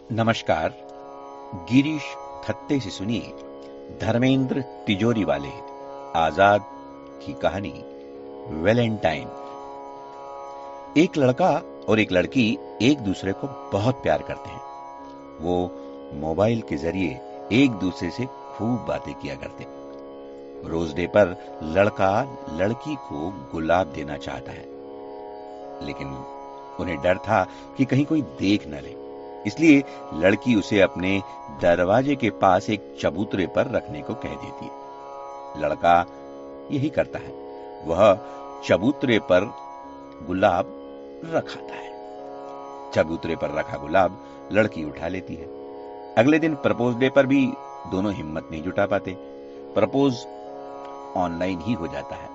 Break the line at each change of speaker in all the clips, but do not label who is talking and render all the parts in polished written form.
नमस्कार। गिरीश थत्ते से सुनिए धर्मेंद्र तिजोरी वाले आजाद की कहानी वैलेंटाइन। एक लड़का और एक लड़की एक दूसरे को बहुत प्यार करते हैं। वो मोबाइल के जरिए एक दूसरे से खूब बातें किया करते। रोज डे पर लड़का लड़की को गुलाब देना चाहता है, लेकिन उन्हें डर था कि कहीं कोई देख न ले, इसलिए लड़की उसे अपने दरवाजे के पास एक चबूतरे पर रखने को कह देती है। लड़का यही करता है, वह चबूतरे पर गुलाब रखाता है। चबूतरे पर रखा गुलाब लड़की उठा लेती है। अगले दिन प्रपोज डे पर भी दोनों हिम्मत नहीं जुटा पाते। प्रपोज ऑनलाइन ही हो जाता है।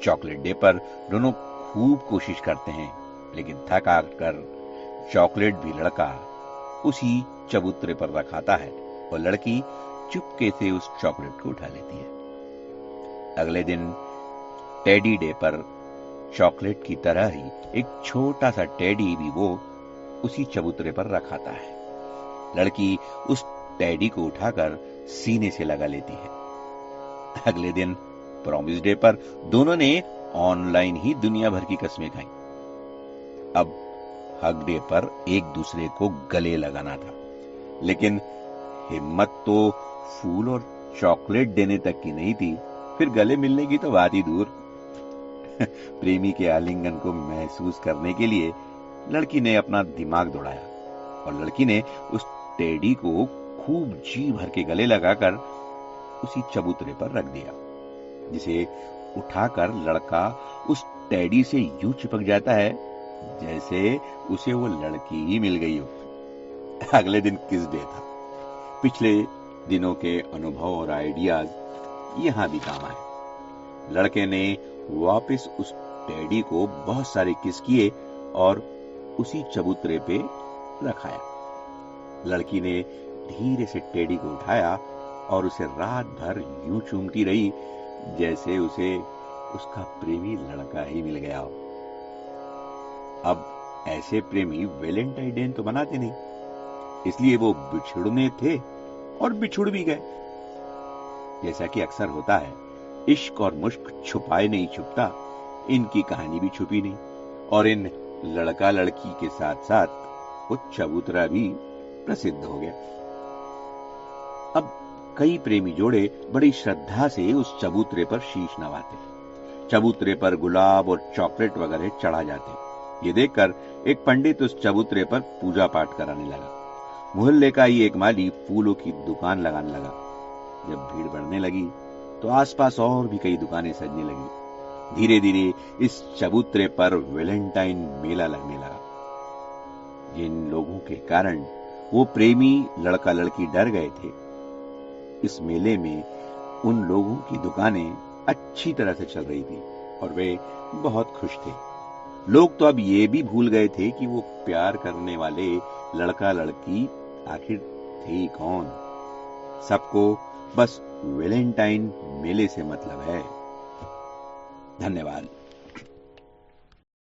चॉकलेट डे पर दोनों खूब कोशिश करते हैं, लेकिन थक हार कर चॉकलेट भी लड़का उसी चबूतरे पर रखाता है और लड़की चुपके से उस चॉकलेट को उठा लेती है। अगले दिन टेडी डे पर चॉकलेट की तरह ही एक छोटा सा टेडी भी वो उसी चबूतरे पर रखाता है। लड़की उस टेडी को उठाकर सीने से लगा लेती है। अगले दिन प्रॉमिस डे पर दोनों ने ऑनलाइन ही दुनिया भर की कस्में खाई। अब हग डे पर एक दूसरे को गले लगाना था, लेकिन हिम्मत तो फूल और चॉकलेट देने तक की नहीं थी, फिर गले मिलने की तो बात ही दूर। प्रेमी के आलिंगन को महसूस करने के लिए लड़की ने अपना दिमाग दौड़ाया और लड़की ने उस टेडी को खूब जी भर के गले लगाकर उसी चबूतरे पर रख दिया, जिसे उठाकर लड़का उस टेडी से यूं चिपक जाता है जैसे उसे वो लड़की ही मिल गई हो। अगले दिन किस डे था। पिछले दिनों के अनुभव और आइडियाज यहां भी काम आए। लड़के ने वापस उस टेडी को बहुत सारे किस किए और उसी चबूतरे पे रखाया। लड़की ने धीरे से टेडी को उठाया और उसे रात भर यूं चूमती रही जैसे उसे उसका प्रेमी लड़का ही मिल गया हो। अब ऐसे प्रेमी वैलेंटाइन डे तो मनाते नहीं, इसलिए वो बिछुड़ने थे और बिछुड़ भी गए। जैसा कि अक्सर होता है, इश्क और मुश्क छुपाए नहीं छुपता, इनकी कहानी भी छुपी नहीं और इन लड़का लड़की के साथ साथ वो चबूतरा भी प्रसिद्ध हो गया। अब कई प्रेमी जोड़े बड़ी श्रद्धा से उस चबूतरे पर शीश नवाते। चबूतरे पर गुलाब और चॉकलेट वगैरह चढ़ा जाते। ये देखकर एक पंडित उस चबूतरे पर पूजा पाठ कराने लगा। मोहल्ले का ही एक माली फूलों की दुकान लगाने लगा। जब भीड़ बढ़ने लगी तो आसपास और भी कई दुकानें सजने लगी। धीरे धीरे इस चबूतरे पर वैलेंटाइन मेला लगने लगा। जिन लोगों के कारण वो प्रेमी लड़का लड़की डर गए थे, इस मेले में उन लोगों की दुकानें अच्छी तरह से चल रही थी और वे बहुत खुश थे। लोग तो अब ये भी भूल गए थे कि वो प्यार करने वाले लड़का लड़की आखिर थे कौन। सबको बस वैलेंटाइन मेले से मतलब है। धन्यवाद।